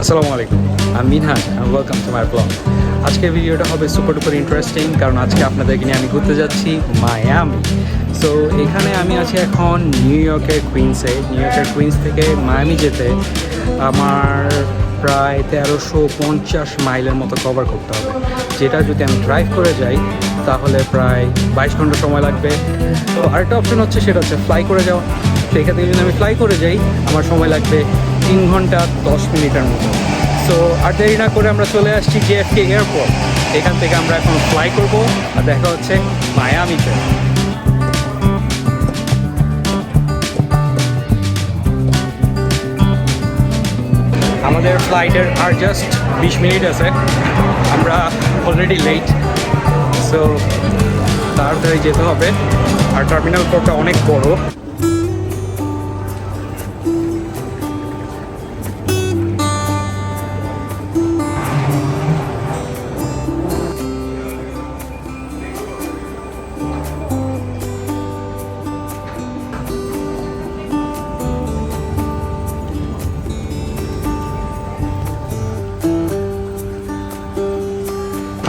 আসসালামু আলাইকুম, আমি Minhaj and welcome to my vlog. আজকের ভিডিওটা হবে সুপার ডুপার ইন্টারেস্টিং, কারণ আজকে আপনাদেরকে নিয়ে আমি ঘুরতে যাচ্ছি মায়ামি। সো এখানে আমি আছি এখন নিউ ইয়র্কের কুইন্স থেকে মায়ামি যেতে আমার প্রায় 1350 মাইলের মতো কভার করতে হবে, যেটা যদি আমি ড্রাইভ করে যাই তাহলে প্রায় 22 ঘন্টা সময় লাগবে। তো আরেকটা অপশন হচ্ছে, সেটা হচ্ছে ফ্লাই করে যাওয়া। তো এখান থেকে যদি আমি ফ্লাই করে যাই আমার সময় লাগবে 3 ঘন্টা 10 মিনিটের মতো। সো আর দেরি না করে আমরা চলে আসছি JFK এয়ারপোর্ট। এখান থেকে আমরা এখন ফ্লাই করব আর দেখা হচ্ছে মায়ামিতে। আমাদের ফ্লাইটের আর জাস্ট 20 মিনিট আছে, আমরা অলরেডি লেট। সো তাড়াতাড়ি যেতে হবে, আর টার্মিনাল কোডটা অনেক বড়।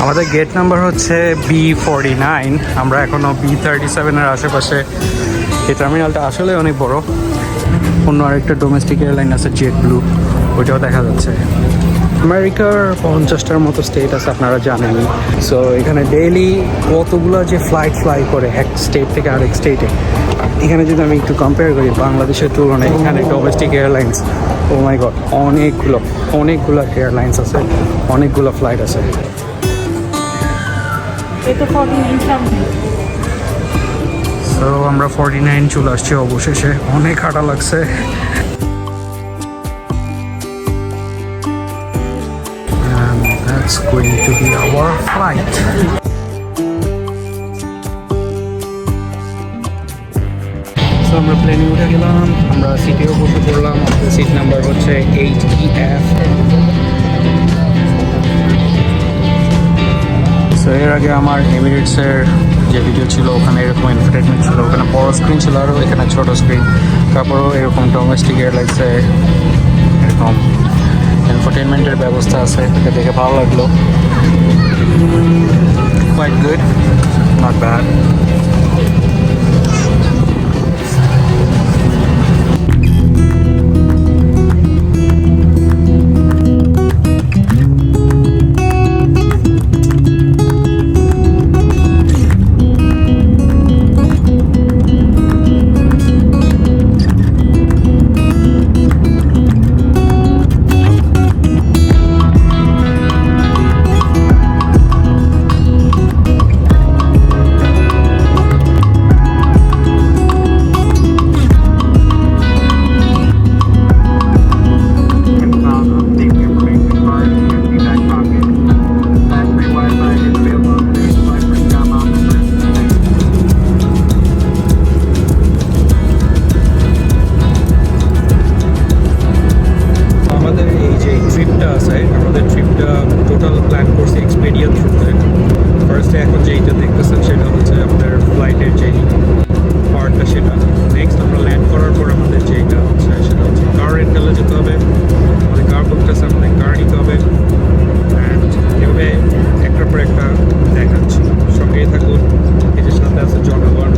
আমাদের গেট নাম্বার হচ্ছে B49। আমরা এখনও B37-এর আশেপাশে। এই টার্মিনালটা আসলে অনেক বড়। অন্য আরেকটা ডোমেস্টিক এয়ারলাইন আছে জেট ব্লু, ওইটাও দেখা যাচ্ছে। আমেরিকার 50টার মতো স্টেট আছে, আপনারা জানেনই। সো এখানে ডেইলি কতগুলো যে ফ্লাই করে এক স্টেট থেকে আরেক স্টেটে। এখানে যদি আমি একটু কম্পেয়ার করি বাংলাদেশের তুলনায়, এখানে ডোমেস্টিক এয়ারলাইন্স ও মাই গড অনেকগুলো এয়ারলাইন্স আছে, অনেকগুলো ফ্লাইট আছে। সো আমরা 49 চলে আসছি অবশেষে, অনেক হাঁটা লাগছে। And that's going to be our flight. So আমরা প্লেনে উঠে গেলাম, আমরা সিটেও বসে পড়লাম। সিট নাম্বার হচ্ছে 8EF। তো এর আগে আমার এমিরেটসের যে ভিডিও ছিল ওখানে এরকম এন্টারটেনমেন্ট ছিল, ওখানে বড় স্ক্রিন ছিল, আরও এখানে ছোটো স্ক্রিন। তারপরেও এরকম ডোমেস্টিক এয়ারলাইন্সে এরকম এন্টারটেনমেন্টের ব্যবস্থা আছে, এটা দেখে ভালো লাগলো। Quite good, not bad. আমাদের ট্রিপটা টোটাল প্ল্যান করছি এক্সপেডিয়া থ্রুতে। ফার্স্টে এখন যেইটা দেখতেছেন সেটা হচ্ছে আমাদের ফ্লাইটের যেই পার্টটা, সেটা নেক্সট আমরা ল্যান্ড করার পর আমাদের যেইটা হচ্ছে সেটা হচ্ছে কার রেন্টালে যেতে হবে। আমাদের কার বুকটাছে, আমাদের কার নিতে হবে। অ্যান্ড এভাবে একটার পর একটা দেখাচ্ছি, সঙ্গেই থাকুন। এই যে সাথে আছে জনগণ।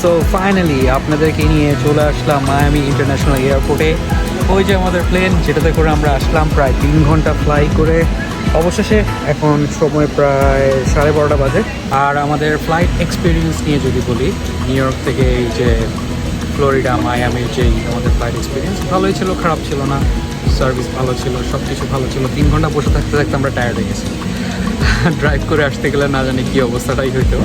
সো ফাইনালি আপনাদেরকে নিয়ে চলে আসলাম মায়ামি ইন্টারন্যাশনাল এয়ারপোর্টে। ওই যে আমাদের প্লেন, যেটাতে করে আমরা আসলাম প্রায় 3 ঘন্টা ফ্লাই করে। অবশেষে এখন সময় প্রায় 12:30 বাজে। আর আমাদের ফ্লাইট এক্সপিরিয়েন্স নিয়ে যদি বলি, নিউ ইয়র্ক থেকে এই যে ফ্লোরিডা মায়ামির যেই আমাদের ফ্লাইট এক্সপিরিয়েন্স ভালোই ছিল, খারাপ ছিল না। সার্ভিস ভালো ছিল, সব কিছু ভালো ছিল। 3 ঘন্টা বসে থাকতে থাকতে আমরা টায়ার্ড হয়ে গেছি। ড্রাইভ করে আসতে গেলে না জানি কী অবস্থাটাই হইতো।